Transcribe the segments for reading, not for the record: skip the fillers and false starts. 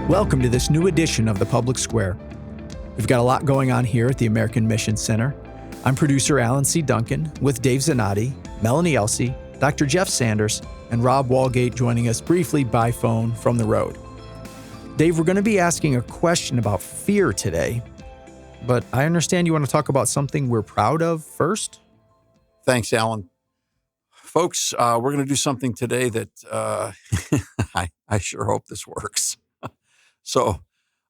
Welcome to this new edition of The Public Square. We've got a lot going on here at the American Mission Center. I'm producer Alan C. Duncan with Dave Zanotti, Melanie Elsey, Dr. Jeff Sanders, and Rob Walgate joining us briefly by phone from the road. Dave, we're going to be asking a question about fear today, but I understand you want to talk about something we're proud of first? Thanks, Alan. Folks, we're going to do something today that I sure hope this works. So,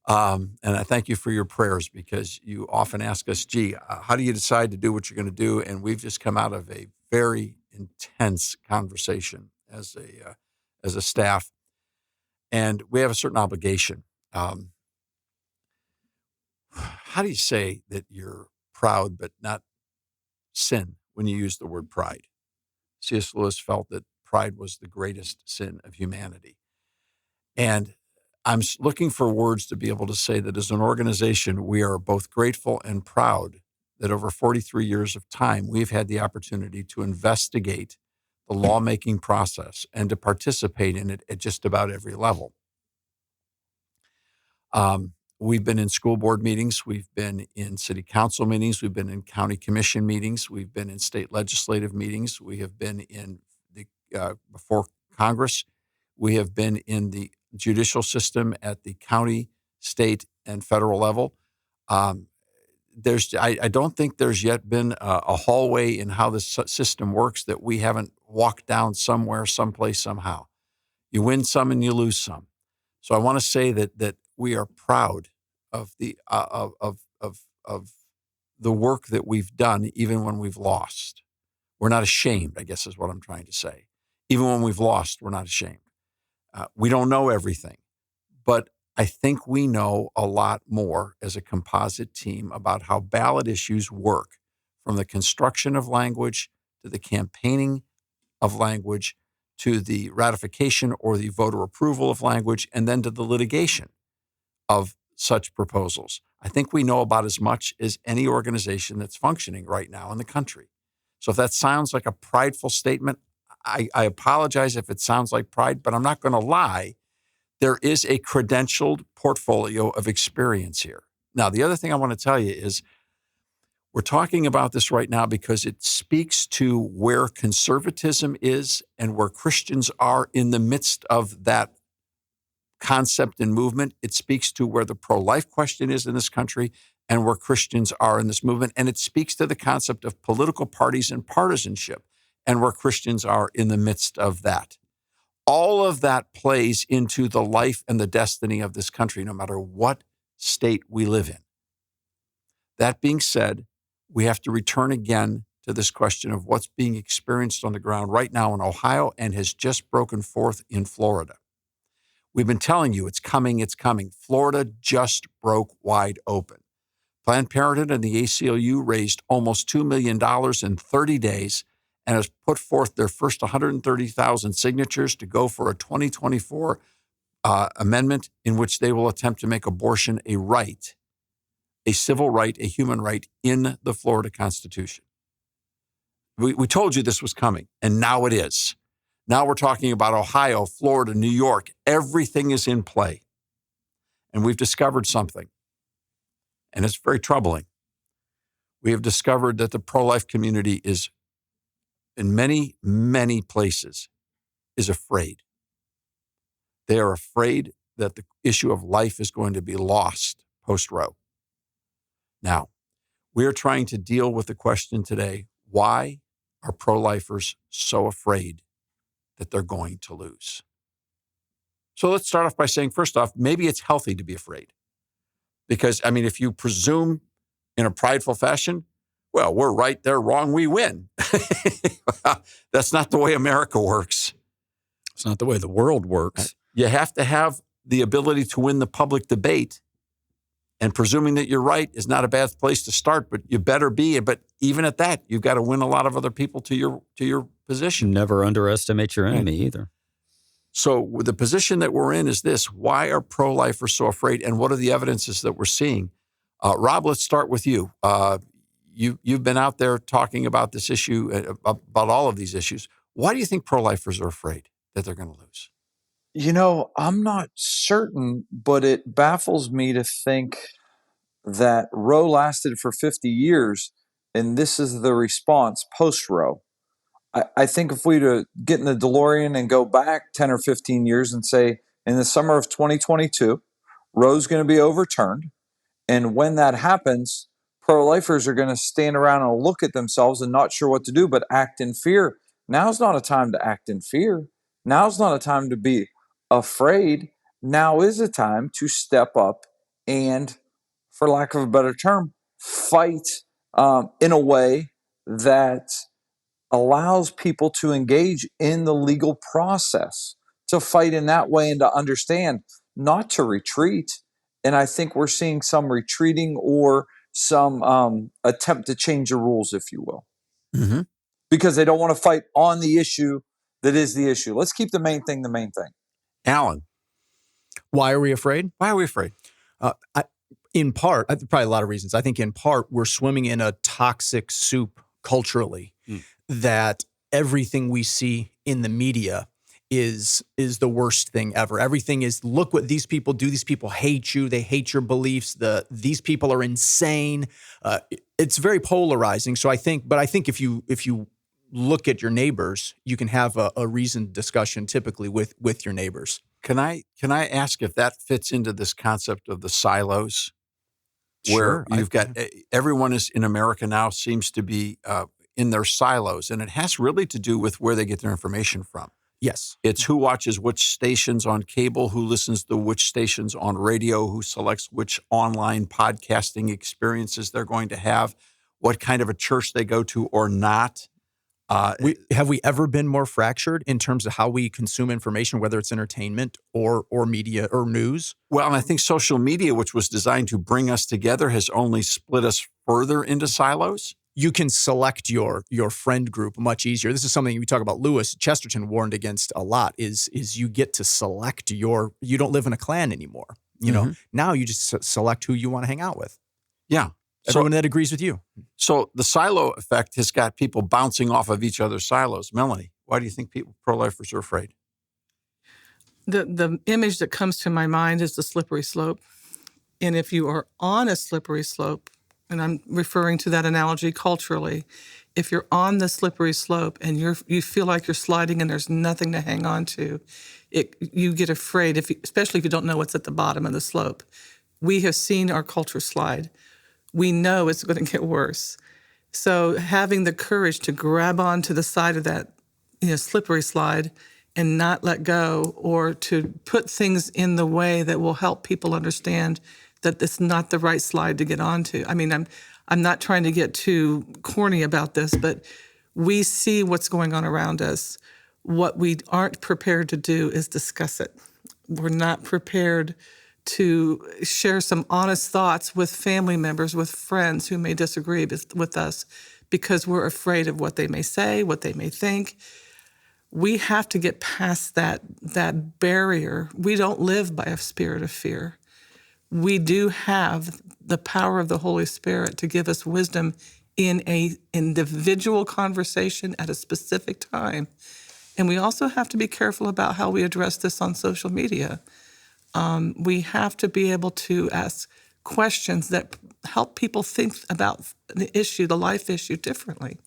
and I thank you for your prayers, because you often ask us, how do you decide to do what you're going to do? And we've just come out of a very intense conversation as a staff, and we have a certain obligation. How do you say that you're proud but not sin when you use the word pride? C.S. Lewis felt that pride was the greatest sin of humanity. And I'm looking for words to be able to say that as an organization, we are both grateful and proud that over 43 years of time, we've had the opportunity to investigate the lawmaking process and to participate in it at just about every level. We've been in school board meetings, we've been in city council meetings, we've been in county commission meetings, we've been in state legislative meetings, we have been in before Congress, we have been in the judicial system at the county, state, and federal level. I don't think there's yet been a hallway in how this system works that we haven't walked down somewhere, someplace, somehow. You win some and you lose some. So I want to say that we are proud of the work that we've done, even when we've lost. We're not ashamed, I guess is what I'm trying to say. Even when we've lost, we're not ashamed. We don't know everything, but I think we know a lot more as a composite team about how ballot issues work, from the construction of language to the campaigning of language to the ratification or the voter approval of language, and then to the litigation of such proposals. I think we know about as much as any organization that's functioning right now in the country. So if that sounds like a prideful statement, I apologize if it sounds like pride, but I'm not going to lie. There is a credentialed portfolio of experience here. Now, the other thing I want to tell you is we're talking about this right now because it speaks to where conservatism is and where Christians are in the midst of that concept and movement. It speaks to where the pro-life question is in this country and where Christians are in this movement. And it speaks to the concept of political parties and partisanship and where Christians are in the midst of that. All of that plays into the life and the destiny of this country, no matter what state we live in. That being said, we have to return again to this question of what's being experienced on the ground right now in Ohio and has just broken forth in Florida. We've been telling you it's coming, it's coming. Florida just broke wide open. Planned Parenthood and the ACLU raised almost $2 million in 30 days and has put forth their first 130,000 signatures to go for a 2024 amendment in which they will attempt to make abortion a right, a civil right, a human right in the Florida Constitution. We told you this was coming, and now it is. Now we're talking about Ohio, Florida, New York. Everything is in play. And we've discovered something, and it's very troubling. We have discovered that the pro-life community is, in many, many places, is afraid. They are afraid that the issue of life is going to be lost post-Roe. Now, we are trying to deal with the question today, why are pro-lifers so afraid that they're going to lose? So let's start off by saying, first off, maybe it's healthy to be afraid. Because, if you presume in a prideful fashion, well, we're right, they're wrong, we win. That's not the way America works. It's not the way the world works. You have to have the ability to win the public debate. And presuming that you're right is not a bad place to start, but you better be. But even at that, you've got to win a lot of other people to your position. Never underestimate your enemy either. So the position that we're in is this: why are pro-lifers so afraid, and what are the evidences that we're seeing? Rob, let's start with you. You've been out there talking about this issue, about all of these issues. Why do you think pro-lifers are afraid that they're going to lose? I'm not certain, but it baffles me to think that Roe lasted for 50 years and this is the response post Roe. I think if we to get in the DeLorean and go back 10 or 15 years and say in the summer of 2022, Roe's going to be overturned. And when that happens, pro-lifers are going to stand around and look at themselves and not sure what to do, but act in fear. Now's not a time to act in fear. Now's not a time to be afraid. Now is a time to step up and, for lack of a better term, fight in a way that allows people to engage in the legal process, to fight in that way and to understand, not to retreat. And I think we're seeing some retreating or some attempt to change the rules, if you will, because they don't want to fight on the issue that is the issue. Let's keep the main thing the main thing. Alan, Why are we afraid? why are we afraid? In part, probably a lot of reasons. I think in part, we're swimming in a toxic soup culturally that everything we see in the media is the worst thing ever. Everything is, look what these people do. These people hate you. They hate your beliefs. These people are insane. It's very polarizing. So I think if you look at your neighbors, you can have a reasoned discussion typically with your neighbors. Can I ask if that fits into this concept of the silos? Where Sure, you've got everyone is in America now seems to be in their silos, and it has really to do with where they get their information from. Yes. It's who watches which stations on cable, who listens to which stations on radio, who selects which online podcasting experiences they're going to have, what kind of a church they go to or not. Have we ever been more fractured in terms of how we consume information, whether it's entertainment or media or news? Well, and I think social media, which was designed to bring us together, has only split us further into silos. You can select your friend group much easier. This is something we talk about. Lewis Chesterton warned against a lot. Is you get to select you don't live in a clan anymore. You know, now you just select who you want to hang out with. Yeah. Everyone that agrees with you. So the silo effect has got people bouncing off of each other's silos. Melanie, why do you think pro-lifers are afraid? The image that comes to my mind is the slippery slope. And if you are on a slippery slope, and I'm referring to that analogy culturally, if you're on the slippery slope and you feel like you're sliding and there's nothing to hang on to, you get afraid, especially if you don't know what's at the bottom of the slope. We have seen our culture slide. We know it's going to get worse. So having the courage to grab onto the side of that slippery slide and not let go, or to put things in the way that will help people understand that it's not the right slide to get onto. I mean, I'm not trying to get too corny about this, but we see what's going on around us. What we aren't prepared to do is discuss it. We're not prepared to share some honest thoughts with family members, with friends who may disagree with us, because we're afraid of what they may say, what they may think. We have to get past that barrier. We don't live by a spirit of fear. We do have the power of the Holy Spirit to give us wisdom in an individual conversation at a specific time. And we also have to be careful about how we address this on social media. We have to be able to ask questions that help people think about the life issue differently.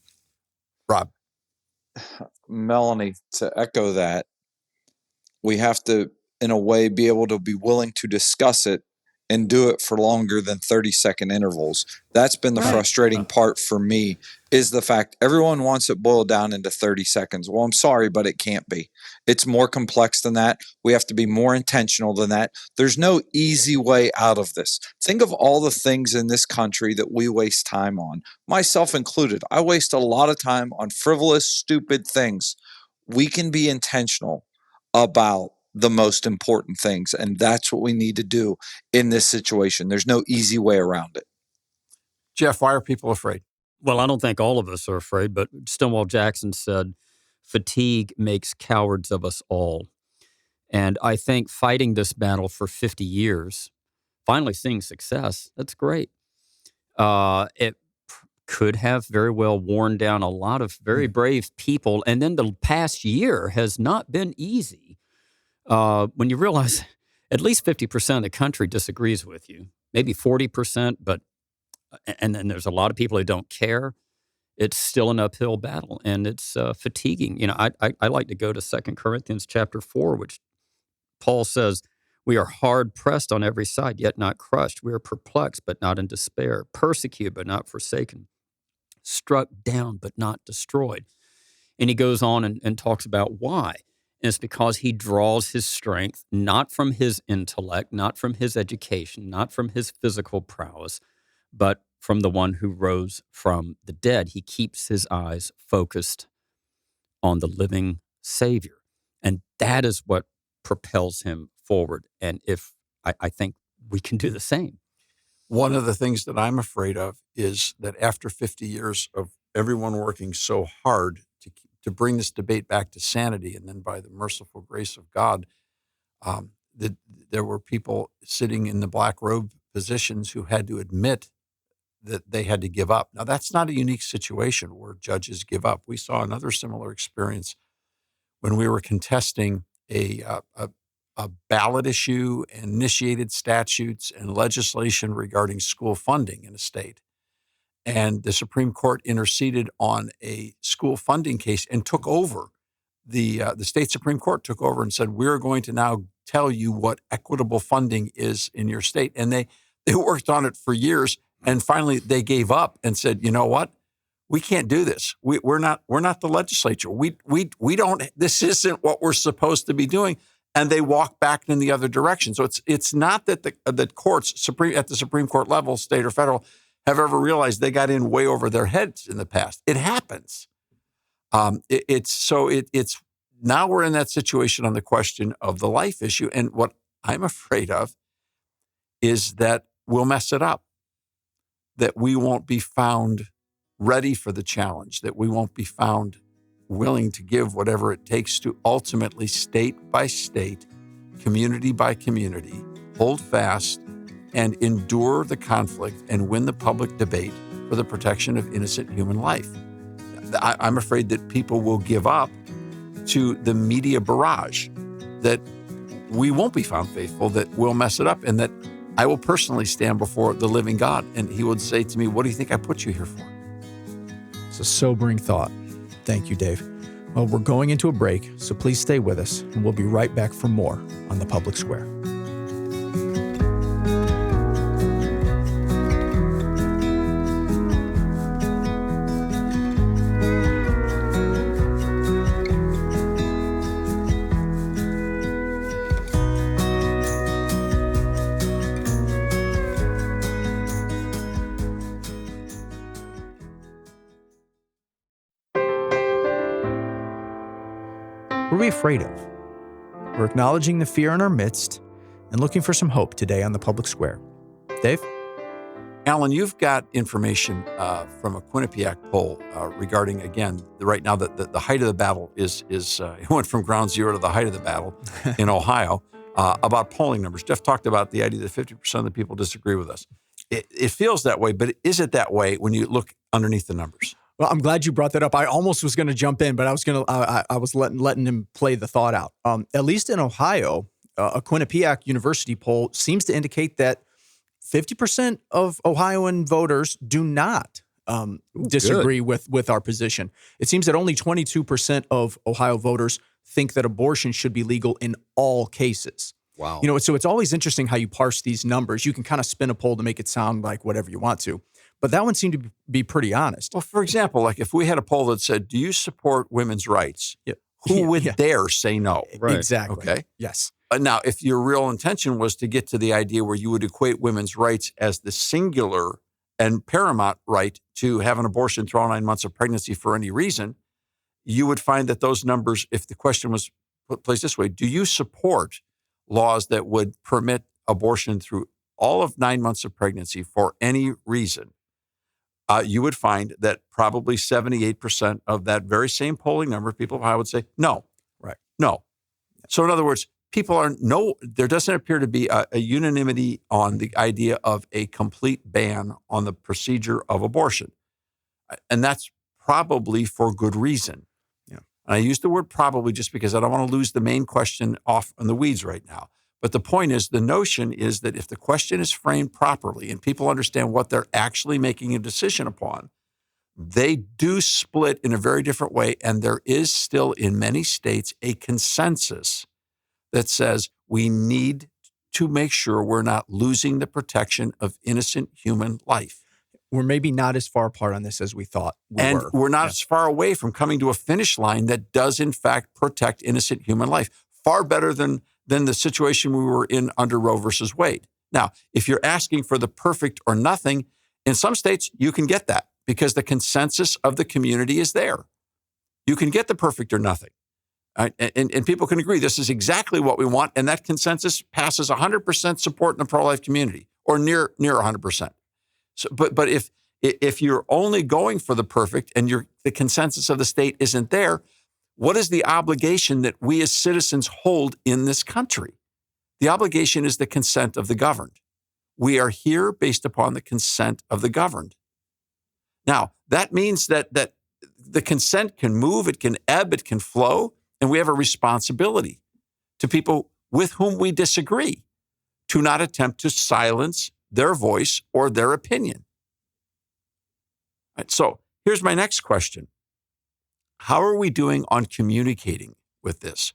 Rob. Melanie, to echo that, we have to, in a way, be able to be willing to discuss it and do it for longer than 30-second intervals. That's been the frustrating part for me, is the fact everyone wants it boiled down into 30 seconds. Well, I'm sorry, but it can't be. It's more complex than that. We have to be more intentional than that. There's no easy way out of this. Think of all the things in this country that we waste time on, myself included. I waste a lot of time on frivolous, stupid things. We can be intentional about the most important things, and that's what we need to do in this situation. There's no easy way around it. Jeff, why are people afraid? Well, I don't think all of us are afraid, but Stonewall Jackson said, fatigue makes cowards of us all. And I think fighting this battle for 50 years, finally seeing success, that's great. It could have very well worn down a lot of very brave people. And then the past year has not been easy. when you realize at least 50% of the country disagrees with you, maybe 40%, and then there's a lot of people who don't care. It's still an uphill battle, and it's fatiguing. I like to go to 2 Corinthians chapter 4, which Paul says, we are hard pressed on every side, yet not crushed. We are perplexed, but not in despair, persecuted, but not forsaken, struck down, but not destroyed. And he goes on and talks about why. And it's because he draws his strength not from his intellect, not from his education, not from his physical prowess, but from the one who rose from the dead. He keeps his eyes focused on the living Savior. And that is what propels him forward. And if I think we can do the same. One of the things that I'm afraid of is that after 50 years of everyone working so hard to bring this debate back to sanity, and then by the merciful grace of God, there were people sitting in the black robe positions who had to admit that they had to give up. Now, that's not a unique situation where judges give up. We saw another similar experience when we were contesting a ballot issue and initiated statutes and legislation regarding school funding in a state. And the Supreme Court interceded on a school funding case and took over. The state Supreme Court took over and said, we're going to now tell you what equitable funding is in your state. And they worked on it for years. And finally, they gave up and said, you know what? We can't do this. We're not the legislature. We don't. This isn't what we're supposed to be doing. And they walk back in the other direction. So it's not that the courts at the Supreme Court level, state or federal, have ever realized they got in way over their heads in the past. It happens. It's now we're in that situation on the question of the life issue. And what I'm afraid of is that we'll mess it up, that we won't be found ready for the challenge, that we won't be found willing to give whatever it takes to ultimately, state by state, community by community, hold fast and endure the conflict and win the public debate for the protection of innocent human life. I'm afraid that people will give up to the media barrage, that we won't be found faithful, that we'll mess it up, and that I will personally stand before the living God, and he would say to me, what do you think I put you here for? It's a sobering thought. Thank you, Dave. Well, we're going into a break, so please stay with us, and we'll be right back for more on The Public Square. What are we afraid of? We're acknowledging the fear in our midst and looking for some hope today on The Public Square. Dave? Alan, you've got information from a Quinnipiac poll regarding, again, right now the height of the battle is it went from ground zero to the height of the battle in Ohio about polling numbers. Jeff talked about the idea that 50% of the people disagree with us. It feels that way, but is it that way when you look underneath the numbers? Well, I'm glad you brought that up. I almost was going to jump in, but I was letting him play the thought out. At least in Ohio, a Quinnipiac University poll seems to indicate that 50% of Ohioan voters do not disagree with our position. It seems that only 22% of Ohio voters think that abortion should be legal in all cases. Wow. So it's always interesting how you parse these numbers. You can kind of spin a poll to make it sound like whatever you want to. But that one seemed to be pretty honest. Well, for example, like if we had a poll that said, do you support women's rights? Yeah. Who would dare say no? Right. Exactly. Okay. Yes. Now, if your real intention was to get to the idea where you would equate women's rights as the singular and paramount right to have an abortion through 9 months of pregnancy for any reason, you would find that those numbers, if the question was placed this way, do you support laws that would permit abortion through all of 9 months of pregnancy for any reason? You would find that probably 78% of that very same polling number of people of Ohio would say no. Right. No. So in other words, there doesn't appear to be a unanimity on the idea of a complete ban on the procedure of abortion. And that's probably for good reason. Yeah. And I use the word probably just because I don't want to lose the main question off in the weeds right now. But the point is, the notion is that if the question is framed properly and people understand what they're actually making a decision upon, they do split in a very different way. And there is still in many states a consensus that says we need to make sure we're not losing the protection of innocent human life. We're maybe not as far apart on this as we thought we were. We're not as far away from coming to a finish line that does, in fact, protect innocent human life. Far better than the situation we were in under Roe versus Wade. Now, if you're asking for the perfect or nothing, in some states, you can get that because the consensus of the community is there. You can get the perfect or nothing. And people can agree this is exactly what we want, and that consensus passes 100% support in the pro-life community, or near 100%. So, but if you're only going for the perfect and the consensus of the state isn't there, what is the obligation that we as citizens hold in this country? The obligation is the consent of the governed. We are here based upon the consent of the governed. Now, that means that the consent can move, it can ebb, it can flow, and we have a responsibility to people with whom we disagree to not attempt to silence their voice or their opinion. Right, so here's my next question. How are we doing on communicating with this?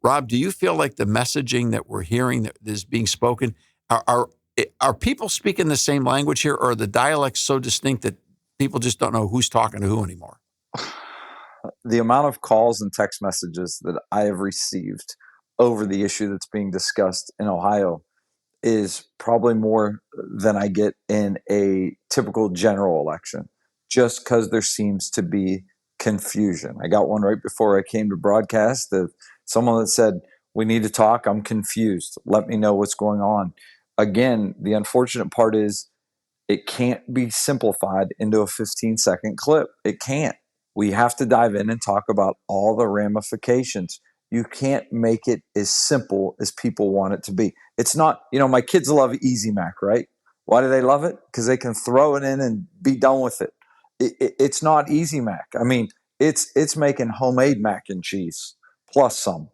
Rob, do you feel like the messaging that we're hearing that is being spoken, are people speaking the same language here, or are the dialects so distinct that people just don't know who's talking to who anymore? The amount of calls and text messages that I have received over the issue that's being discussed in Ohio is probably more than I get in a typical general election, just because there seems to be confusion. I got one right before I came to broadcast of someone that said, "We need to talk. I'm confused. Let me know what's going on." Again, the unfortunate part is it can't be simplified into a 15-second clip. It can't. We have to dive in and talk about all the ramifications. You can't make it as simple as people want it to be. It's not, my kids love Easy Mac, right? Why do they love it? Because they can throw it in and be done with it. It's not Easy Mac. I mean, it's making homemade mac and cheese plus some.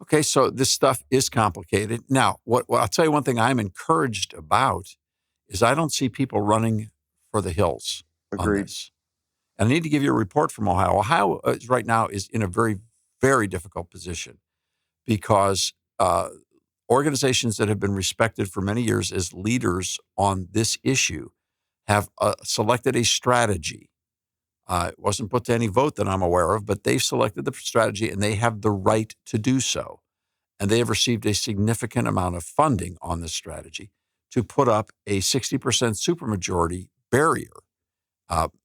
Okay, so this stuff is complicated. Now, what I'll tell you one thing I'm encouraged about is I don't see people running for the hills on Agreed. this. And I need to give you a report from Ohio. Ohio right now is in a very, very difficult position because organizations that have been respected for many years as leaders on this issue have selected a strategy. It wasn't put to any vote that I'm aware of, but they've selected the strategy and they have the right to do so. And they have received a significant amount of funding on this strategy to put up a 60% supermajority barrier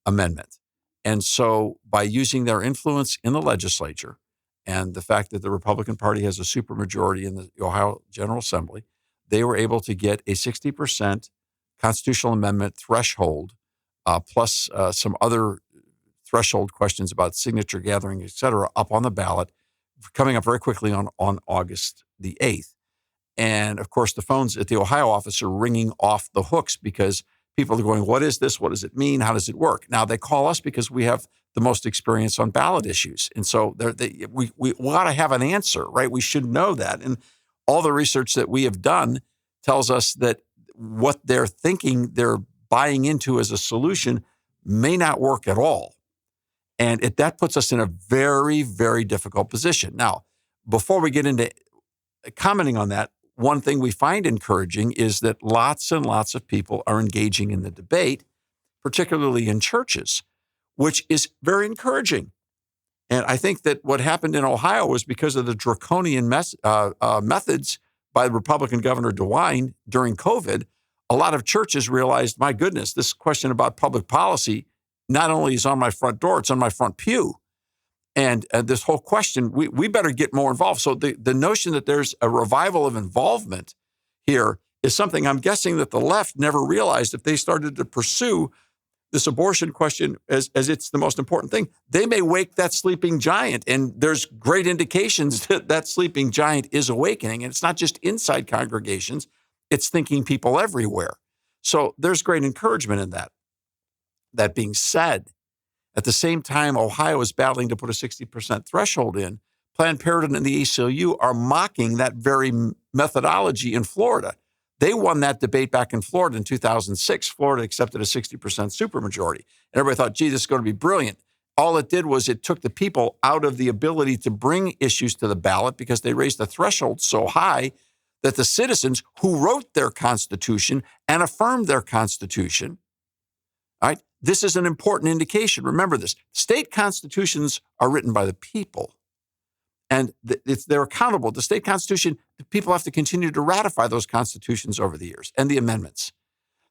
amendment. And so by using their influence in the legislature and the fact that the Republican Party has a supermajority in the Ohio General Assembly, they were able to get a 60% constitutional amendment threshold, plus some other threshold questions about signature gathering, et cetera, up on the ballot, coming up very quickly on August the 8th. And of course, the phones at the Ohio office are ringing off the hooks because people are going, what is this? What does it mean? How does it work? Now, they call us because we have the most experience on ballot issues. And so we ought to have an answer, right? We should know that. And all the research that we have done tells us that what they're thinking they're buying into as a solution may not work at all. And that puts us in a very, very difficult position. Now, before we get into commenting on that, one thing we find encouraging is that lots and lots of people are engaging in the debate, particularly in churches, which is very encouraging. And I think that what happened in Ohio was because of the draconian methods by Republican Governor DeWine during COVID. A lot of churches realized, my goodness, this question about public policy not only is on my front door, it's on my front pew. And this whole question, we better get more involved. So the notion that there's a revival of involvement here is something I'm guessing that the left never realized. If they started to pursue this abortion question as it's the most important thing, they may wake that sleeping giant. And there's great indications that that sleeping giant is awakening. And it's not just inside congregations, it's thinking people everywhere. So there's great encouragement in that. That being said, At the same time, Ohio is battling to put a 60% threshold in. Planned Parenthood and the ACLU are mocking that very methodology in Florida. They won that debate back in Florida in 2006. Florida accepted a 60% supermajority. And everybody thought, gee, this is going to be brilliant. All it did was it took the people out of the ability to bring issues to the ballot because they raised the threshold so high that the citizens who wrote their Constitution and affirmed their Constitution, all right, this is an important indication. Remember this. State constitutions are written by the people. And they're accountable. The state constitution, the people have to continue to ratify those constitutions over the years and the amendments.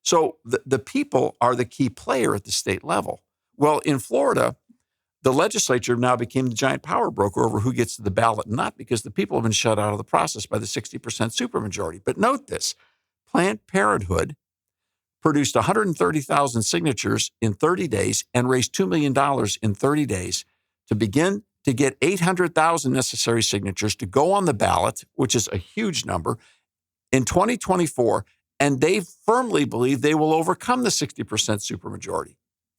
So the people are the key player at the state level. Well, in Florida, the legislature now became the giant power broker over who gets to the ballot and not, because the people have been shut out of the process by the 60% supermajority. But note this, Planned Parenthood produced 130,000 signatures in 30 days and raised $2 million in 30 days to begin to get 800,000 necessary signatures to go on the ballot, which is a huge number, in 2024, and they firmly believe they will overcome the 60% supermajority.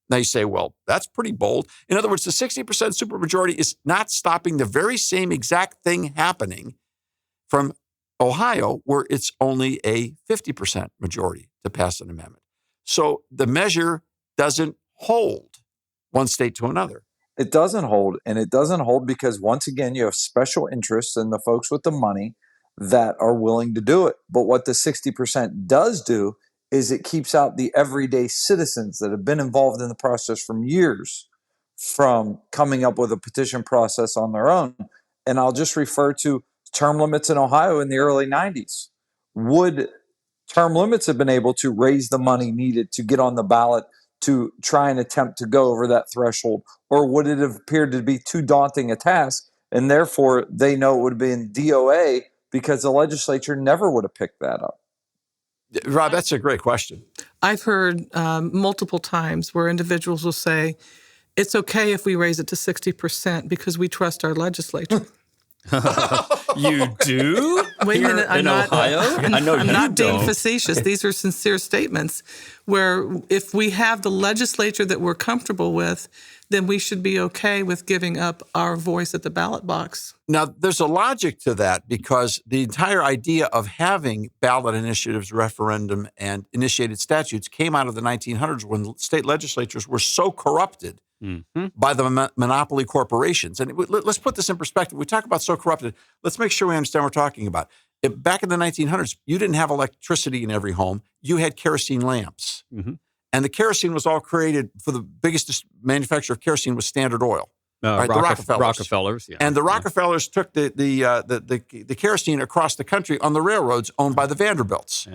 Now you say, well, that's pretty bold. In other words, the 60% supermajority is not stopping the very same exact thing happening from Ohio, where it's only a 50% majority to pass an amendment. So the measure doesn't hold one state to another. It doesn't hold, and it doesn't hold because, once again, you have special interests in the folks with the money that are willing to do it. But what the 60% does do is it keeps out the everyday citizens that have been involved in the process from years from coming up with a petition process on their own. And I'll just refer to term limits in Ohio in the early 90s. Would term limits have been able to raise the money needed to get on the ballot to try and attempt to go over that threshold? Or would it have appeared to be too daunting a task? And therefore, they know it would have been DOA because the legislature never would have picked that up. Rob, that's a great question. I've heard multiple times where individuals will say, it's okay if we raise it to 60% because we trust our legislature. You do? Wait a minute, I'm not, Ohio? I know I'm you not being don't. facetious. These are sincere statements where if we have the legislature that we're comfortable with, then we should be okay with giving up our voice at the ballot box. Now, there's a logic to that because the entire idea of having ballot initiatives, referendum, and initiated statutes came out of the 1900s when state legislatures were so corrupted by the monopoly corporations. And let's put this in perspective. We talk about so corrupted. Let's make sure we understand what we're talking about. Back in the 1900s, you didn't have electricity in every home. You had kerosene lamps. And the kerosene was all created for the biggest manufacturer of kerosene was Standard Oil. Right, the Rockefellers. Yeah. And the Rockefellers took the kerosene across the country on the railroads owned by the Vanderbilts.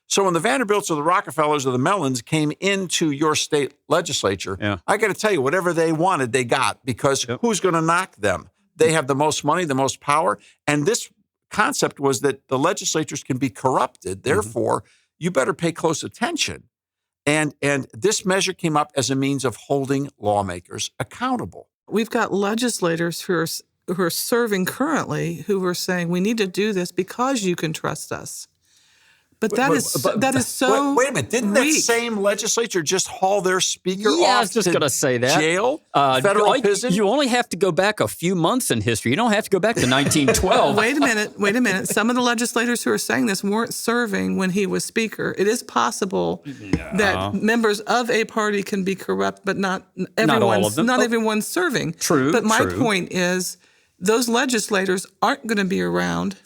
So when the Vanderbilts or the Rockefellers or the Mellons came into your state legislature, I got to tell you, whatever they wanted, they got, because who's going to knock them? They have the most money, the most power. And this concept was that the legislatures can be corrupted. Therefore, you better pay close attention. And this measure came up as a means of holding lawmakers accountable. We've got legislators who are serving currently who are saying we need to do this because you can trust us. But that is so Wait a minute. Didn't that same legislature just haul their speaker off I was just going to say that. Jail? Federal prison? You only have to go back a few months in history. You don't have to go back to 1912. Wait a minute. Some of the legislators who are saying this weren't serving when he was speaker. It is possible that members of a party can be corrupt, but not all of them. Not everyone's serving. True. But my point is those legislators aren't going to be around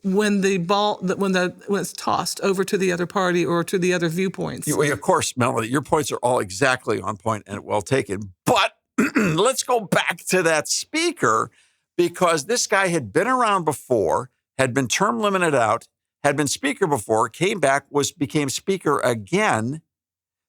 when it's tossed over to the other party or to the other viewpoints. Of course, Melanie, your points are all exactly on point and well taken. But let's go back to that speaker, because this guy had been around before, had been term limited out, had been speaker before, came back, became speaker again.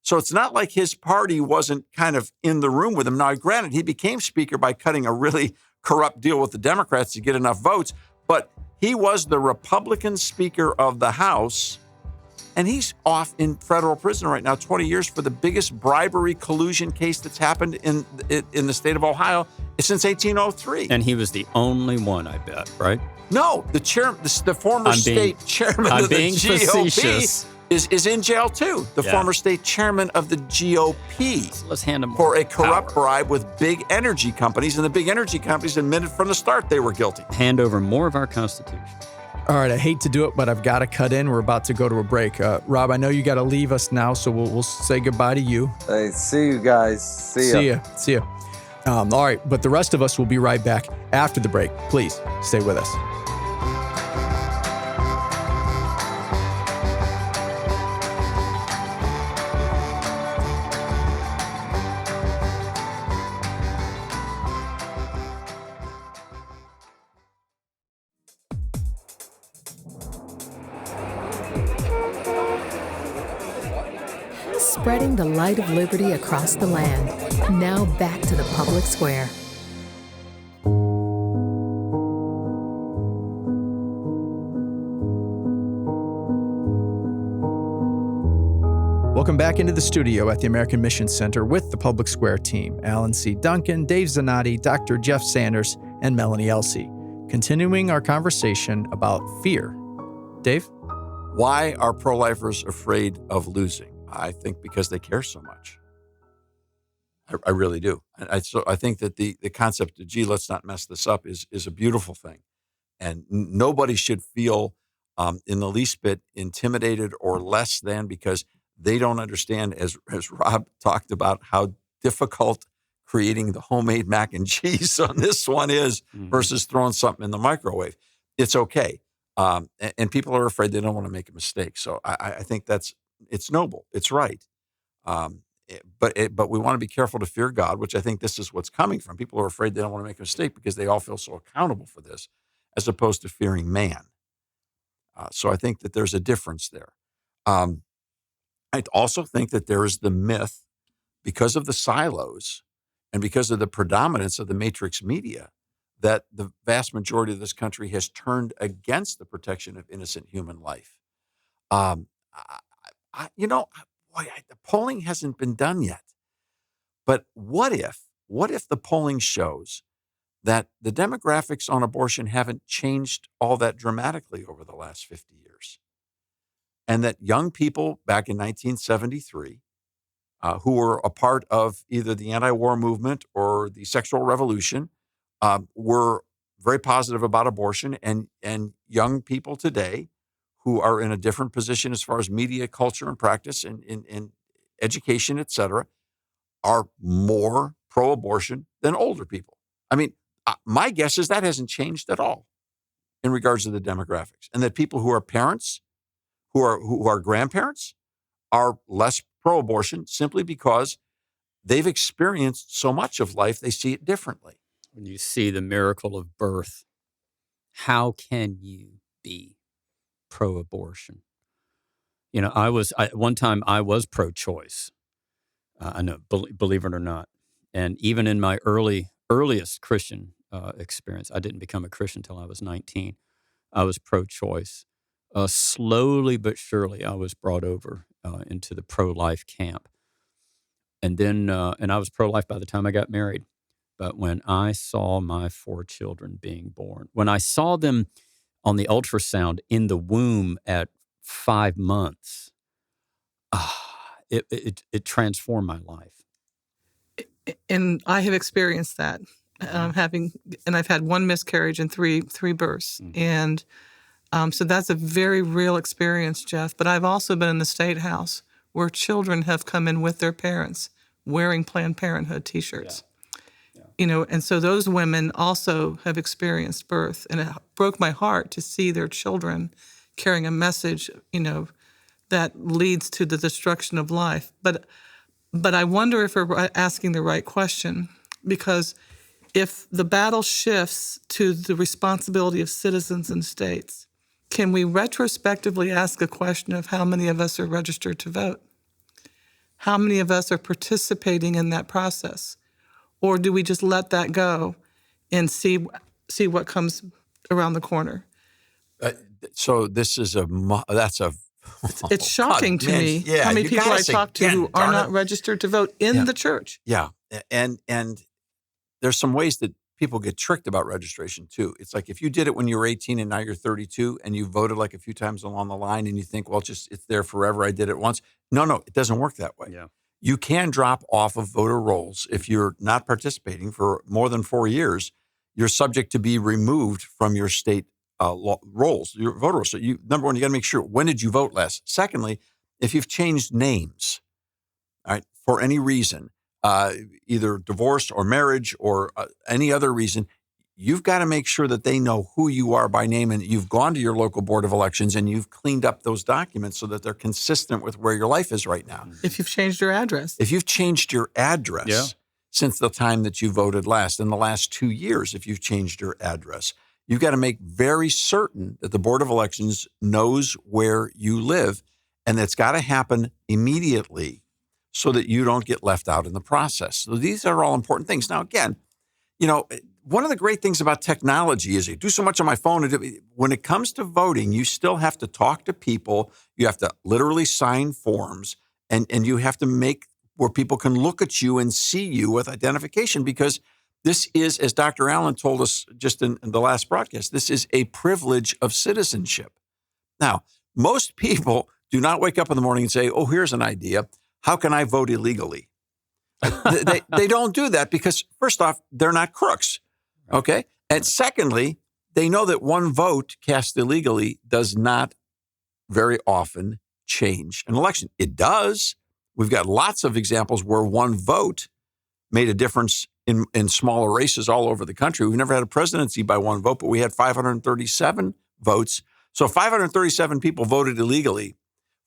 So it's not like his party wasn't kind of in the room with him. Now, granted, he became speaker by cutting a really corrupt deal with the Democrats to get enough votes, but he was the Republican Speaker of the House, and he's off in federal prison right now, 20 years for the biggest bribery collusion case that's happened in the state of Ohio since 1803. And he was the only one, I bet, right? No, the former state chairman of the GOP facetious. is in jail too. The former state chairman of the GOP. So let's hand him for a corrupt power. bribe with big energy companies, and the big energy companies admitted from the start they were guilty. Hand over more of our Constitution. All right, I hate to do it, but I've got to cut in. We're about to go to a break. Rob, I know you got to leave us now, so we'll say goodbye to you. Hey, see you guys. See ya. See ya. All right, but the rest of us will be right back after the break. Please stay with us. Spreading the light of liberty across the land. Now back to the public square. Welcome back into the studio at the American Mission Center with the Public Square team, Alan C. Duncan, Dave Zanotti, Dr. Jeff Sanders, and Melanie Elsey, continuing our conversation about fear. Dave? Why are pro-lifers afraid of losing? I think because they care so much. I really do. So I think that the concept of, gee, let's not mess this up is a beautiful thing. And nobody should feel in the least bit intimidated or less than because they don't understand, as Rob talked about, how difficult creating the homemade mac and cheese on this one is versus throwing something in the microwave. It's okay. And people are afraid they don't want to make a mistake. So I think it's noble. It's right. But we want to be careful to fear God, which I think this is what's coming from. People are afraid they don't want to make a mistake because they all feel so accountable for this, as opposed to fearing man. So I think that there's a difference there. I also think that there is the myth, because of the silos and because of the predominance of the matrix media, that the vast majority of this country has turned against the protection of innocent human life. The polling hasn't been done yet. But what if the polling shows that the demographics on abortion haven't changed all that dramatically over the last 50 years? And that young people back in 1973, who were a part of either the anti-war movement or the sexual revolution, were very positive about abortion, and young people today who are in a different position as far as media, culture, and practice, and in education, et cetera, are more pro-abortion than older people. I mean, my guess is that hasn't changed at all in regards to the demographics, and that people who are parents, who are grandparents, are less pro-abortion simply because they've experienced so much of life, they see it differently. When you see the miracle of birth, how can you be pro-abortion? You know, one time I was pro-choice. I know, believe it or not. And even in my earliest Christian experience, I didn't become a Christian until I was 19. I was pro-choice. Slowly but surely, I was brought over into the pro-life camp. And then, and I was pro-life by the time I got married. But when I saw my 4 children being born, when I saw them on the ultrasound in the womb at 5 months, it transformed my life. And I have experienced that, I've had 1 miscarriage and three births, and so that's a very real experience, Jeff. But I've also been in the State House where children have come in with their parents wearing Planned Parenthood T-shirts. You know, and so those women also have experienced birth, and it broke my heart to see their children carrying a message, you know, that leads to the destruction of life. But I wonder if we're asking the right question, because if the battle shifts to the responsibility of citizens and states, can we retrospectively ask a question of how many of us are registered to vote? How many of us are participating in that process? Or do we just let that go and see what comes around the corner? So this is it's shocking to me how many people I talk to who are not registered to vote in the church. Yeah, and there's some ways that people get tricked about registration too. It's like if you did it when you were 18 and now you're 32 and you voted like a few times along the line and you think, well, it's there forever. I did it once. No, it doesn't work that way. Yeah. You can drop off of voter rolls if you're not participating for more than 4 years. You're subject to be removed from your state rolls, your voter rolls. So number one, you got to make sure, when did you vote last? Secondly, if you've changed names, all right, for any reason, either divorce or marriage or any other reason, you've got to make sure that they know who you are by name and you've gone to your local board of elections and you've cleaned up those documents so that they're consistent with where your life is right now. If you've changed your address. If you've changed your address since the time that you voted last, in the last 2 years, if you've changed your address, you've got to make very certain that the Board of Elections knows where you live, and that's got to happen immediately so that you don't get left out in the process. So these are all important things. Now, again, one of the great things about technology is I do so much on my phone. When it comes to voting, you still have to talk to people. You have to literally sign forms, and you have to make where people can look at you and see you with identification, because this is, as Dr. Allen told us just in the last broadcast, this is a privilege of citizenship. Now, most people do not wake up in the morning and say, oh, here's an idea. How can I vote illegally? They don't do that because, first off, they're not crooks, okay? And secondly, they know that one vote cast illegally does not very often change an election. It does. We've got lots of examples where one vote made a difference in smaller races all over the country. We've never had a presidency by one vote, but we had 537 votes. So 537 people voted illegally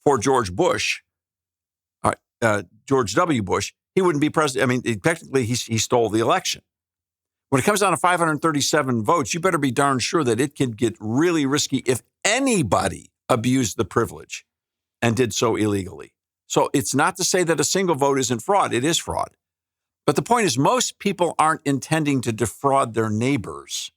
for George Bush, George W. Bush. He wouldn't be president. I mean, technically, he stole the election. When it comes down to 537 votes, you better be darn sure that it can get really risky if anybody abused the privilege and did so illegally. So it's not to say that a single vote isn't fraud. It is fraud. But the point is, most people aren't intending to defraud their neighbors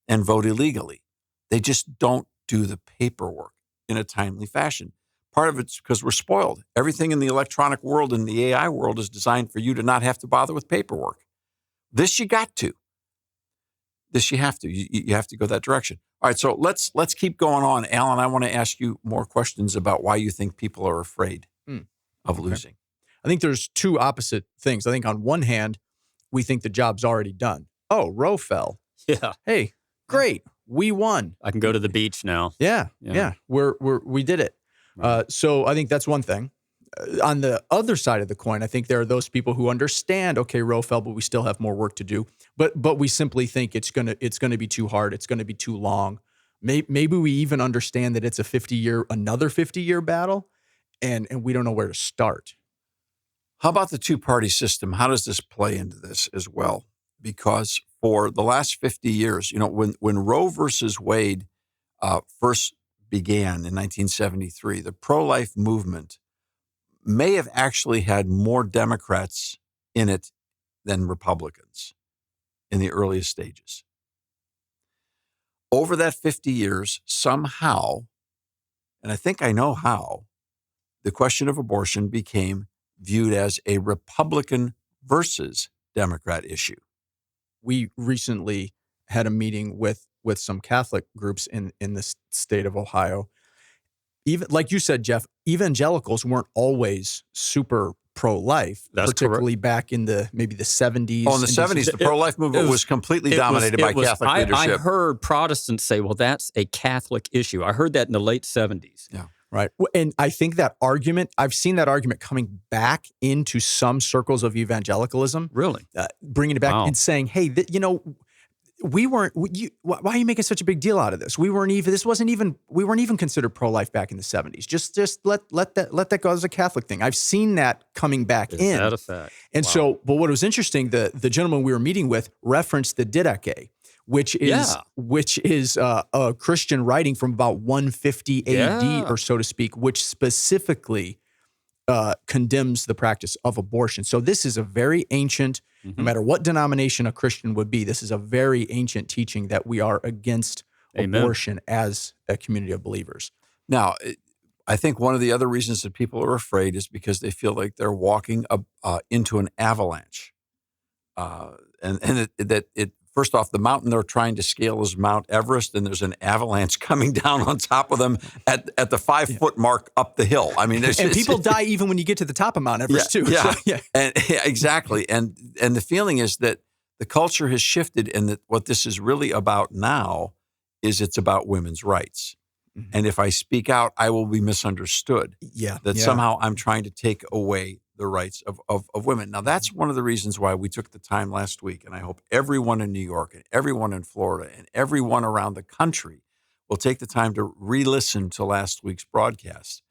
and vote illegally. They just don't do the paperwork in a timely fashion. Part of it's because we're spoiled. Everything in the electronic world and the AI world is designed for you to not have to bother with paperwork. This you got to. This you have to. You have to go that direction. All right, so let's keep going on. Alan, I want to ask you more questions about why you think people are afraid of losing. I think there's two opposite things. I think on one hand, we think the job's already done. Oh, Roe fell. Yeah. Hey, great. We won. I can go to the beach now. Yeah. We did it. Right. So I think that's one thing. On the other side of the coin, I think there are those people who understand, okay, Roe fell, but we still have more work to do. But we simply think it's gonna be too hard. It's gonna be too long. Maybe we even understand that it's another 50-year battle, and we don't know where to start. How about the two-party system? How does this play into this as well? Because for the last 50 years, when Roe versus Wade first began in 1973, the pro-life movement may have actually had more Democrats in it than Republicans in the earliest stages. Over that 50 years, somehow, and I think I know how, the question of abortion became viewed as a Republican versus Democrat issue. We recently had a meeting with some Catholic groups in the state of Ohio. Even like you said, Jeff, evangelicals weren't always super pro-life, That's particularly back in maybe the 70s. Oh, in the 70s, the pro-life movement was completely dominated by Catholic leadership. I heard Protestants say, well, that's a Catholic issue. I heard that in the late 70s. Yeah. Right. And I think that argument, I've seen that argument coming back into some circles of evangelicalism. Really? Bringing it back and saying, hey, we weren't, why are you making such a big deal out of this? We weren't even considered pro-life back in the 70s. Just let that go as a Catholic thing. I've seen that coming back in. Is that a fact? And so, but what was interesting, the gentleman we were meeting with referenced the Didache, which is a Christian writing from about 150 AD or so to speak, which specifically condemns the practice of abortion. So this is a very ancient, no matter what denomination a Christian would be, this is a very ancient teaching that we are against abortion as a community of believers. Now, I think one of the other reasons that people are afraid is because they feel like they're walking into an avalanche. And first off, the mountain they're trying to scale is Mount Everest, and there's an avalanche coming down on top of them at the 5-foot mark up the hill. I mean, and people die even when you get to the top of Mount Everest too. Yeah, So, yeah. And, exactly. And the feeling is that the culture has shifted, and that what this is really about now is it's about women's rights. Mm-hmm. And if I speak out, I will be misunderstood. Yeah. That somehow I'm trying to take away the rights of women. Now, that's one of the reasons why we took the time last week, and I hope everyone in New York and everyone in Florida and everyone around the country will take the time to re-listen to last week's broadcast,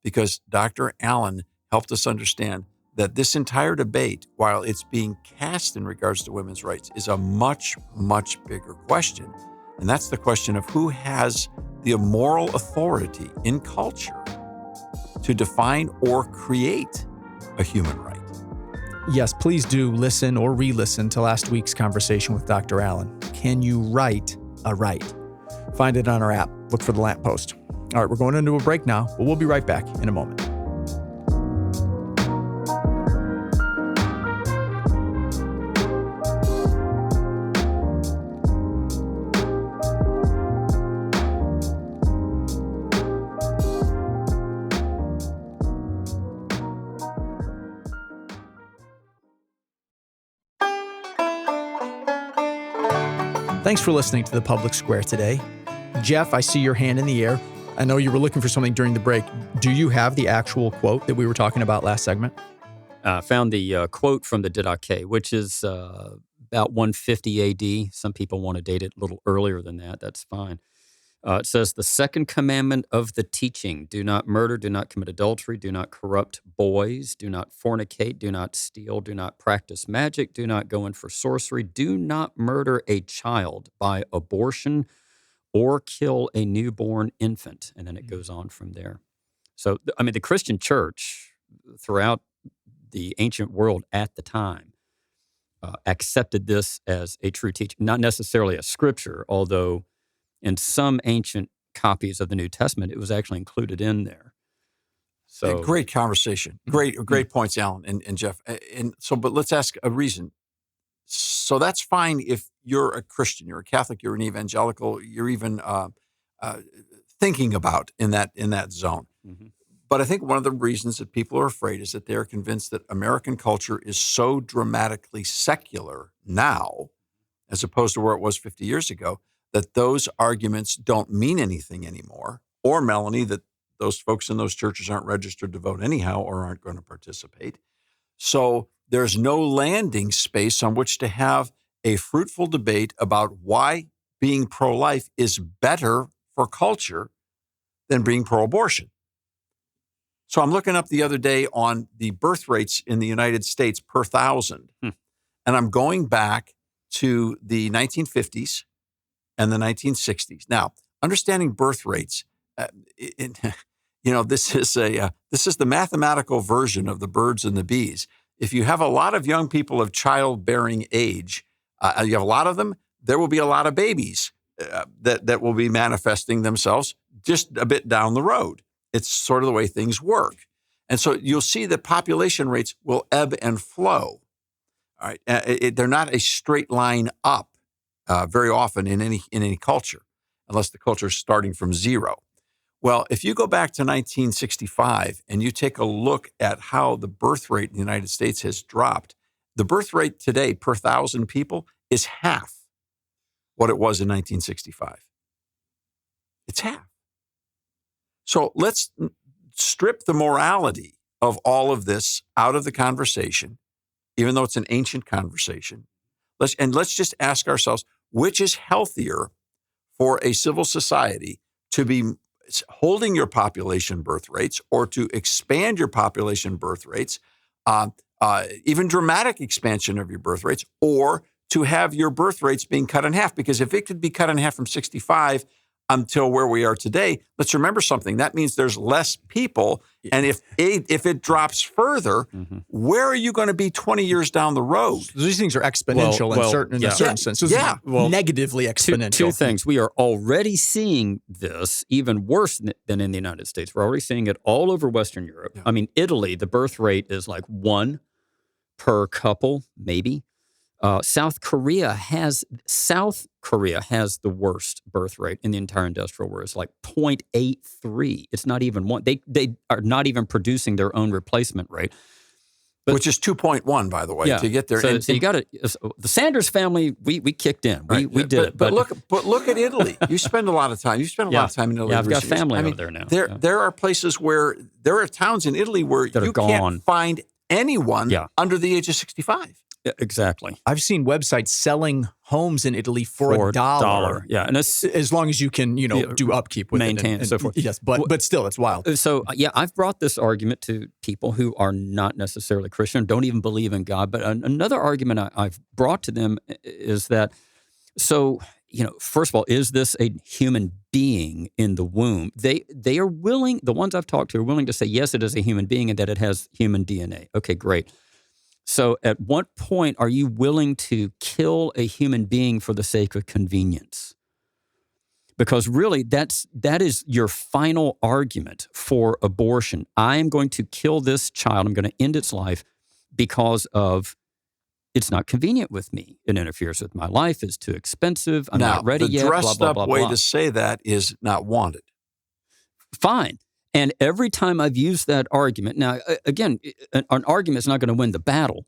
because Dr. Allen helped us understand that this entire debate, while it's being cast in regards to women's rights, is a much, much bigger question. And that's the question of who has the moral authority in culture to define or create a human right. Yes, please do listen or re-listen to last week's conversation with Dr. Allen. Can you write a right? Find it on our app. Look for the lamppost. All right, we're going into a break now, but we'll be right back in a moment. Thanks for listening to The Public Square today. Jeff, I see your hand in the air. I know you were looking for something during the break. Do you have the actual quote that we were talking about last segment? I found the quote from the Didache, which is about 150 AD. Some people want to date it a little earlier than that. That's fine. It says, the second commandment of the teaching, do not murder, do not commit adultery, do not corrupt boys, do not fornicate, do not steal, do not practice magic, do not go in for sorcery, do not murder a child by abortion or kill a newborn infant. And then it goes on from there. So, I mean, the Christian church throughout the ancient world at the time accepted this as a true teaching, not necessarily a scripture, although in some ancient copies of the New Testament, it was actually included in there. So great conversation. Great points, Alan and Jeff. And so, but let's ask a reason. So that's fine if you're a Christian, you're a Catholic, you're an evangelical, you're even thinking about in that zone. Mm-hmm. But I think one of the reasons that people are afraid is that they're convinced that American culture is so dramatically secular now, as opposed to where it was 50 years ago, that those arguments don't mean anything anymore. Or, Melanie, that those folks in those churches aren't registered to vote anyhow or aren't going to participate. So there's no landing space on which to have a fruitful debate about why being pro-life is better for culture than being pro-abortion. So I'm looking up the other day on the birth rates in the United States per thousand. And I'm going back to the 1950s and the 1960s. Now, understanding birth rates, this is the mathematical version of the birds and the bees. If you have a lot of young people of childbearing age, you have a lot of them, there will be a lot of babies that will be manifesting themselves just a bit down the road. It's sort of the way things work. And so you'll see that population rates will ebb and flow. All right, they're not a straight line up very often in any culture, unless the culture is starting from zero. Well, if you go back to 1965 and you take a look at how the birth rate in the United States has dropped, the birth rate today per 1,000 people is half what it was in 1965. It's half. So let's strip the morality of all of this out of the conversation, even though it's an ancient conversation. Let's just ask ourselves, which is healthier for a civil society, to be holding your population birth rates or to expand your population birth rates, even dramatic expansion of your birth rates, or to have your birth rates being cut in half? Because if it could be cut in half from 65 until where we are today, let's remember something. That means there's less people. And if it drops further, where are you going to be 20 years down the road? These things are exponential in a certain sense. So negatively exponential. Two things. We are already seeing this even worse than in the United States. We're already seeing it all over Western Europe. Yeah. I mean, Italy, the birth rate is like 1 per couple, maybe. South Korea has the worst birth rate in the entire industrial world. It's like 0.83. It's not even one. They are not even producing their own replacement rate. But, which is 2.1 by the way, to get there. So you got to the Sanders family. We kicked in. We did it. But look at Italy. You spend a lot of time. You spend a lot of time in Italy. Yeah, I've got recently. family over there now. There are places where there are towns in Italy where you can't find anyone under the age of 65. Yeah, exactly. I've seen websites selling homes in Italy for $1. Yeah, and as long as you can, do upkeep with maintain it and so forth. Yes, but still, it's wild. So I've brought this argument to people who are not necessarily Christian, don't even believe in God. But another argument I've brought to them is that, first of all, is this a human being in the womb? They are willing. The ones I've talked to are willing to say yes, it is a human being and that it has human DNA. Okay, great. So at what point are you willing to kill a human being for the sake of convenience? Because really, that is your final argument for abortion. I am going to kill this child. I'm going to end its life because of it's not convenient with me. It interferes with my life. It's too expensive. I'm not ready yet. The dressed blah, up blah, blah, way blah. to say that is not wanted. Fine. And every time I've used that argument, now, again, an argument is not going to win the battle,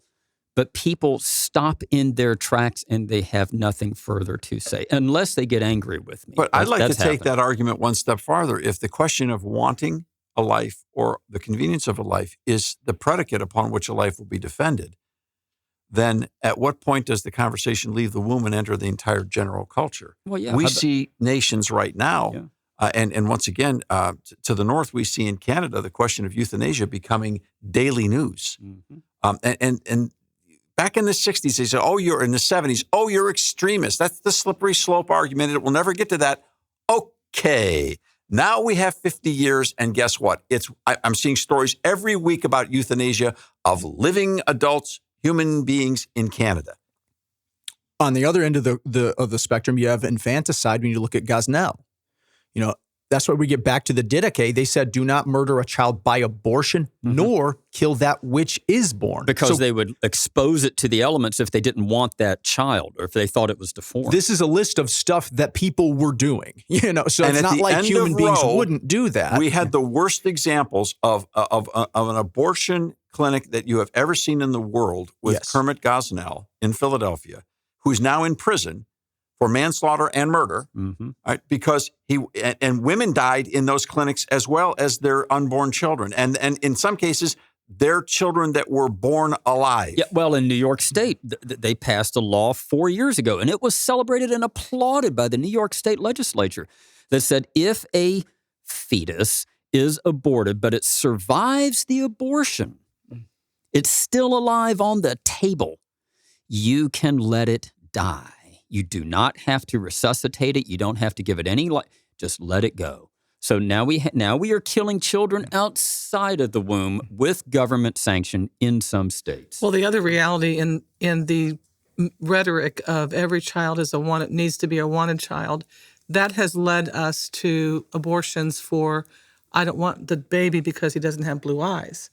but people stop in their tracks and they have nothing further to say unless they get angry with me. But I'd like to take that argument one step farther. If the question of wanting a life or the convenience of a life is the predicate upon which a life will be defended, then at what point does the conversation leave the womb and enter the entire general culture? Well, yeah. We see nations right now. Yeah. And once again, to the north, we see in Canada the question of euthanasia becoming daily news. Mm-hmm. And back in the 60s, they said, you're in the 70s, you're extremist. That's the slippery slope argument. It will never get to that. Okay. Now we have 50 years, and guess what? I'm seeing stories every week about euthanasia of living adults, human beings in Canada. On the other end of the spectrum, you have infanticide when you look at Gosnell. That's why we get back to the Didache. They said, do not murder a child by abortion, nor kill that which is born. Because they would expose it to the elements if they didn't want that child or if they thought it was deformed. This is a list of stuff that people were doing. So it's not like human beings wouldn't do that. We had the worst examples of an abortion clinic that you have ever seen in the world with Kermit Gosnell in Philadelphia, who's now in prison for manslaughter and murder, right? Because and women died in those clinics as well as their unborn children. And in some cases, their children that were born alive. Yeah, well, in New York State, they passed a law 4 years ago, and it was celebrated and applauded by the New York State legislature that said if a fetus is aborted, but it survives the abortion, it's still alive on the table, you can let it die. You do not have to resuscitate it. You don't have to give it any life. Just let it go. So now we are killing children outside of the womb with government sanction in some states. Well, the other reality in the rhetoric of every child needs to be a wanted child, that has led us to abortions for I don't want the baby because he doesn't have blue eyes,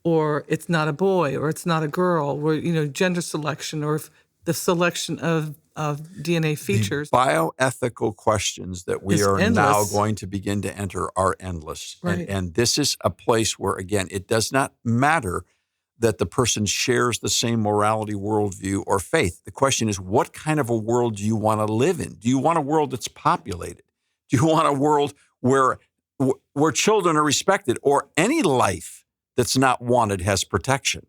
or it's not a boy, or it's not a girl, or gender selection, or the selection of DNA features. The bioethical questions that we are now going to begin to enter are endless. Right. And this is a place where, again, it does not matter that the person shares the same morality, worldview, or faith. The question is, what kind of a world do you want to live in? Do you want a world that's populated? Do you want a world where children are respected, or any life that's not wanted has protection?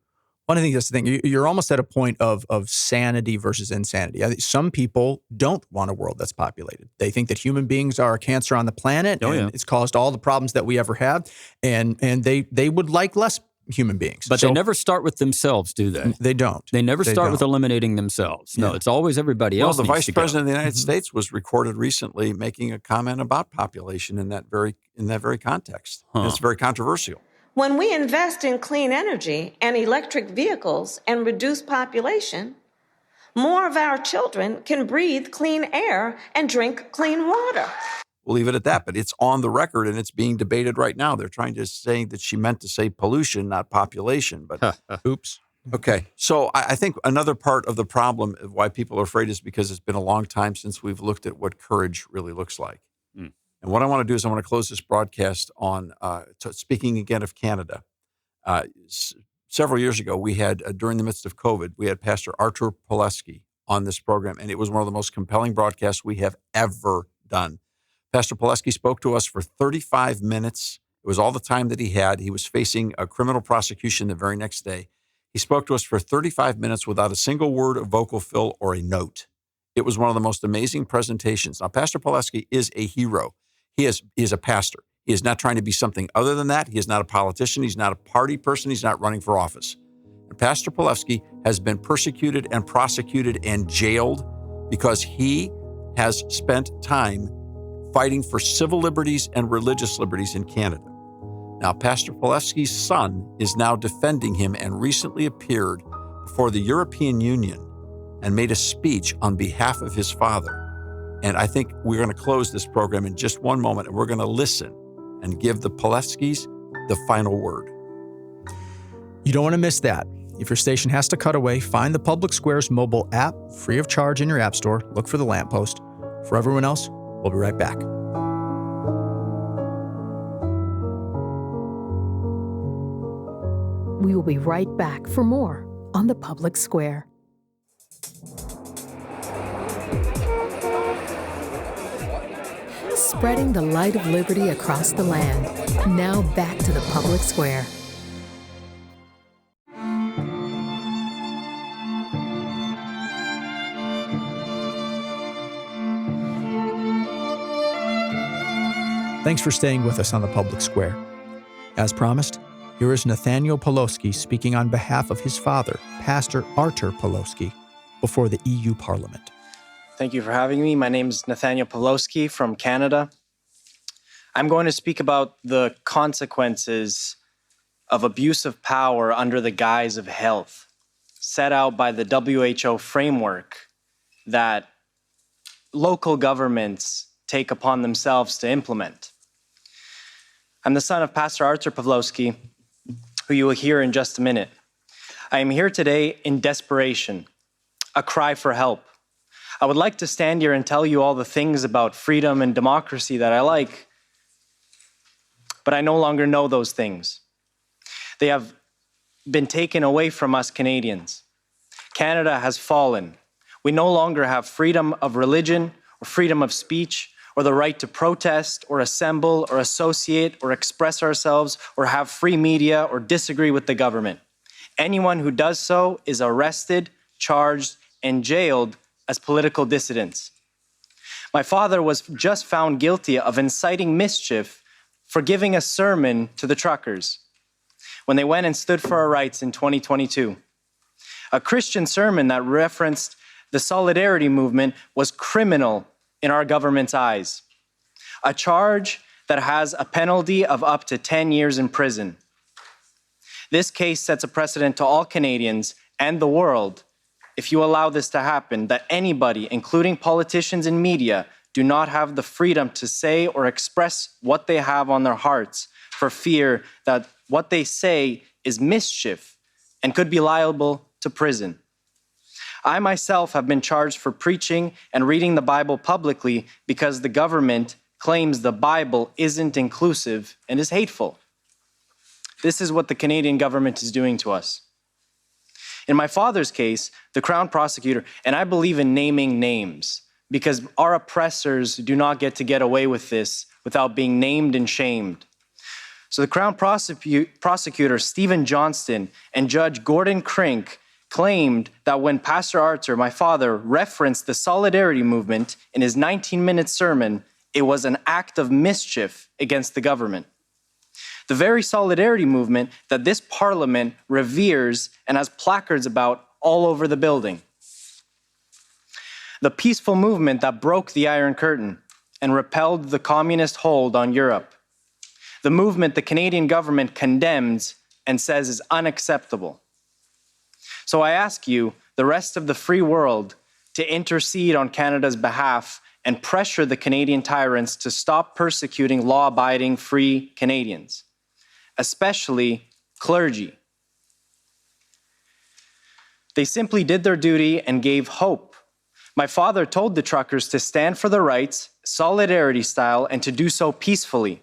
Well, I think that's the thing. You're almost at a point of sanity versus insanity. I think some people don't want a world that's populated. They think that human beings are a cancer on the planet, and it's caused all the problems that we ever have, and they would like less human beings. But they never start with themselves, do they? They don't. They never start with eliminating themselves. No, it's always everybody else. Well, the Vice President of the United States was recorded recently making a comment about population in that very context. And it's very controversial. When we invest in clean energy and electric vehicles and reduce population, more of our children can breathe clean air and drink clean water. We'll leave it at that, but it's on the record and it's being debated right now. They're trying to say that she meant to say pollution, not population, but oops. Okay. So I think another part of the problem of why people are afraid is because it's been a long time since we've looked at what courage really looks like. Mm. And what I want to do is I want to close this broadcast on speaking again of Canada. Several years ago, we had, during the midst of COVID, we had Pastor Artur Pawlowski on this program, and it was one of the most compelling broadcasts we have ever done. Pastor Pawlowski spoke to us for 35 minutes. It was all the time that he had. He was facing a criminal prosecution the very next day. He spoke to us for 35 minutes without a single word of vocal fill or a note. It was one of the most amazing presentations. Now, Pastor Pawlowski is a hero. He is a pastor. He is not trying to be something other than that. He is not a politician. He's not a party person. He's not running for office. And Pastor Pawlowski has been persecuted and prosecuted and jailed because he has spent time fighting for civil liberties and religious liberties in Canada. Now, Pastor Pawlowski's son is now defending him and recently appeared before the European Union and made a speech on behalf of his father. And I think we're going to close this program in just one moment, and we're going to listen and give the Pawlowskis the final word. You don't want to miss that. If your station has to cut away, find the Public Square's mobile app free of charge in your app store. Look for the lamppost. For everyone else, we'll be right back. We will be right back for more on the Public Square. Spreading the light of liberty across the land. Now back to the Public Square. Thanks for staying with us on the Public Square. As promised, here is Nathaniel Pawlowski speaking on behalf of his father, Pastor Artur Pawlowski, before the EU Parliament. Thank you for having me. My name is Nathaniel Pawlowski from Canada. I'm going to speak about the consequences of abuse of power under the guise of health, set out by the WHO framework that local governments take upon themselves to implement. I'm the son of Pastor Artur Pawlowski, who you will hear in just a minute. I am here today in desperation, a cry for help. I would like to stand here and tell you all the things about freedom and democracy that I like, but I no longer know those things. They have been taken away from us Canadians. Canada has fallen. We no longer have freedom of religion or freedom of speech or the right to protest or assemble or associate or express ourselves or have free media or disagree with the government. Anyone who does so is arrested, charged, and jailed as political dissidents. My father was just found guilty of inciting mischief for giving a sermon to the truckers when they went and stood for our rights in 2022. A Christian sermon that referenced the solidarity movement was criminal in our government's eyes. A charge that has a penalty of up to 10 years in prison. This case sets a precedent to all Canadians and the world if you allow this to happen, that anybody, including politicians and media, do not have the freedom to say or express what they have on their hearts for fear that what they say is mischief and could be liable to prison. I myself have been charged for preaching and reading the Bible publicly because the government claims the Bible isn't inclusive and is hateful. This is what the Canadian government is doing to us. In my father's case, the Crown prosecutor, and I believe in naming names because our oppressors do not get to get away with this without being named and shamed. So the Crown prosecutor, Stephen Johnston, and Judge Gordon Crink claimed that when Pastor Artur, my father, referenced the solidarity movement in his 19-minute sermon, it was an act of mischief against the government. The very solidarity movement that this parliament reveres and has placards about all over the building. The peaceful movement that broke the Iron Curtain and repelled the communist hold on Europe. The movement the Canadian government condemns and says is unacceptable. So I ask you, the rest of the free world, to intercede on Canada's behalf and pressure the Canadian tyrants to stop persecuting law-abiding free Canadians, especially clergy. They simply did their duty and gave hope. My father told the truckers to stand for their rights, solidarity style, and to do so peacefully.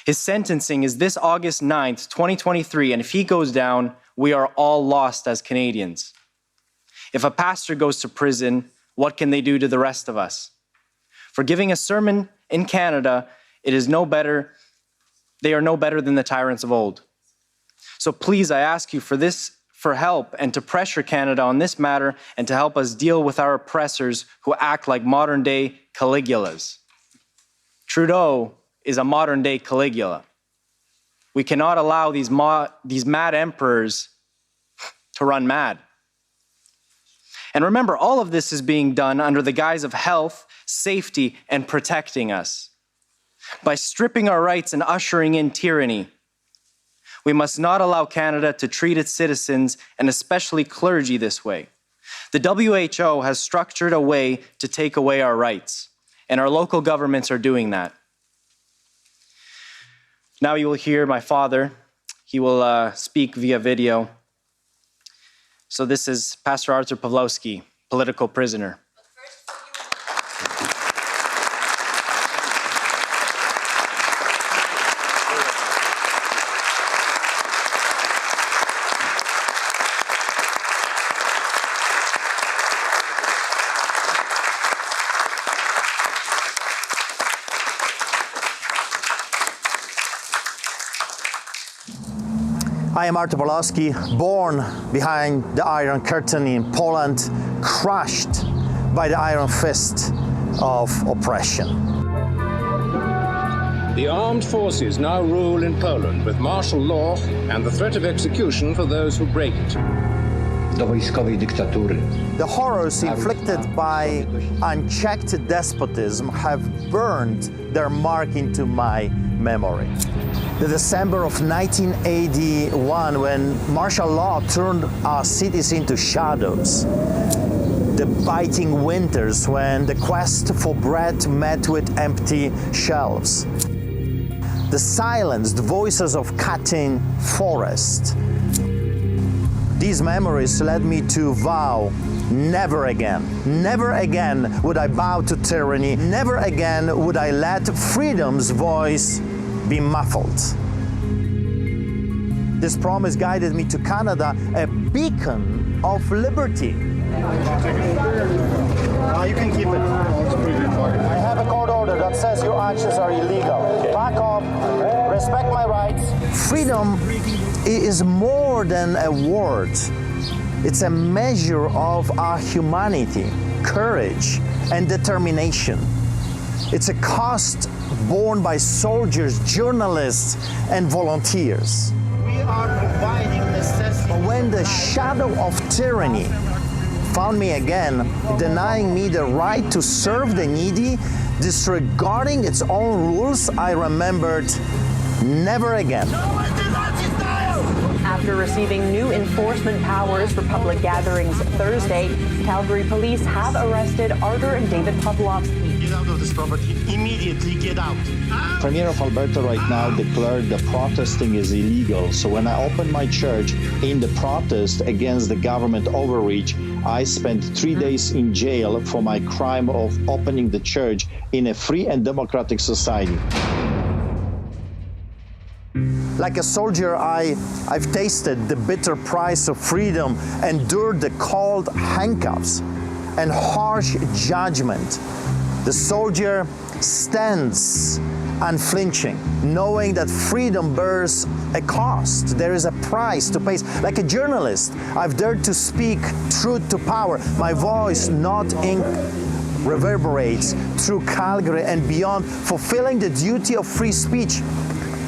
His sentencing is this August 9th, 2023, and if he goes down, we are all lost as Canadians. If a pastor goes to prison, what can they do to the rest of us? For giving a sermon in Canada, they are no better than the tyrants of old. So please, I ask you for help and to pressure Canada on this matter and to help us deal with our oppressors who act like modern-day Caligulas. Trudeau is a modern-day Caligula. We cannot allow these mad emperors to run mad. And remember, all of this is being done under the guise of health, safety, and protecting us. By stripping our rights and ushering in tyranny, we must not allow Canada to treat its citizens, and especially clergy, this way. The WHO has structured a way to take away our rights, and our local governments are doing that. Now you will hear my father. He will speak via video. So this is Pastor Artur Pawlowski, political prisoner. I am Artur Pawlowski, born behind the Iron Curtain in Poland, crushed by the iron fist of oppression. The armed forces now rule in Poland with martial law and the threat of execution for those who break it. The horrors inflicted by unchecked despotism have burned their mark into my memory. The December of 1981, when martial law turned our cities into shadows. The biting winters when the quest for bread met with empty shelves. The silenced voices of cutting forest. These memories led me to vow, never again would I bow to tyranny, never again would I let freedom's voice be muffled. This promise guided me to Canada, a beacon of liberty. You can keep it. I have a court order that says your actions are illegal. Back off, respect my rights. Freedom is more than a word. It's a measure of our humanity, courage, and determination. It's a cost borne by soldiers, journalists, and volunteers. We are providing necessity. But when the shadow of tyranny found me again, denying me the right to serve the needy, disregarding its own rules, I remembered, never again. After receiving new enforcement powers for public gatherings Thursday, Calgary police have arrested Artur and David Pawlowski. Get out of this property. Immediately get out. Premier of Alberta right now declared the protesting is illegal. So when I opened my church in the protest against the government overreach, I spent 3 days in jail for my crime of opening the church in a free and democratic society. Like a soldier, I've tasted the bitter price of freedom, endured the cold handcuffs and harsh judgment. The soldier stands unflinching, knowing that freedom bears a cost. There is a price to pay. Like a journalist, I've dared to speak truth to power. My voice, not ink, reverberates through Calgary and beyond, fulfilling the duty of free speech.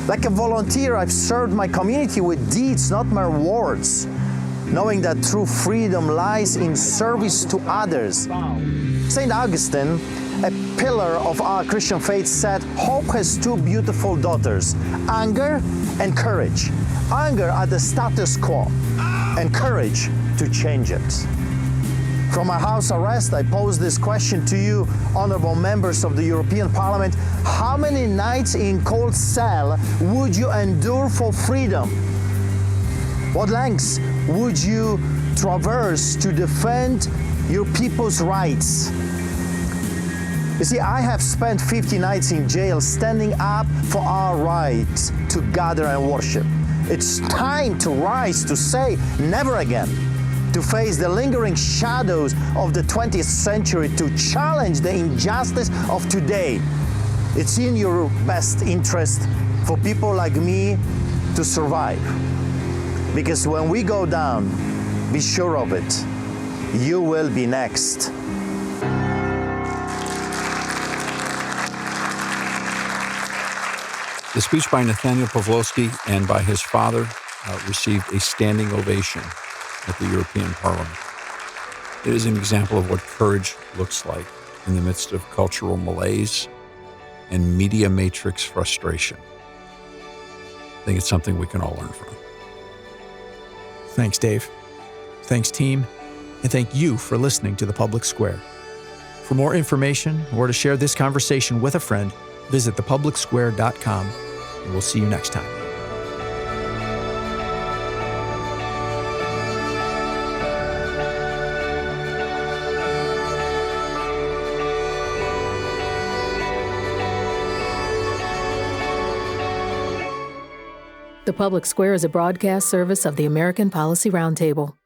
Like a volunteer, I've served my community with deeds, not mere words, knowing that true freedom lies in service to others. St. Augustine, a pillar of our Christian faith, said, hope has two beautiful daughters, anger and courage. Anger at the status quo, and courage to change it. From my house arrest, I pose this question to you, honorable members of the European Parliament. How many nights in cold cell would you endure for freedom? What lengths would you traverse to defend your people's rights. You see, I have spent 50 nights in jail standing up for our rights to gather and worship. It's time to rise to say never again, to face the lingering shadows of the 20th century, to challenge the injustice of today. It's in your best interest for people like me to survive. Because when we go down, be sure of it, you will be next. The speech by Nathaniel Pawlowski and by his father received a standing ovation at the European Parliament. It is an example of what courage looks like in the midst of cultural malaise and media matrix frustration. I think it's something we can all learn from. Thanks, Dave. Thanks, team. And thank you for listening to The Public Square. For more information or to share this conversation with a friend, visit thepublicsquare.com, and we'll see you next time. The Public Square is a broadcast service of the American Policy Roundtable.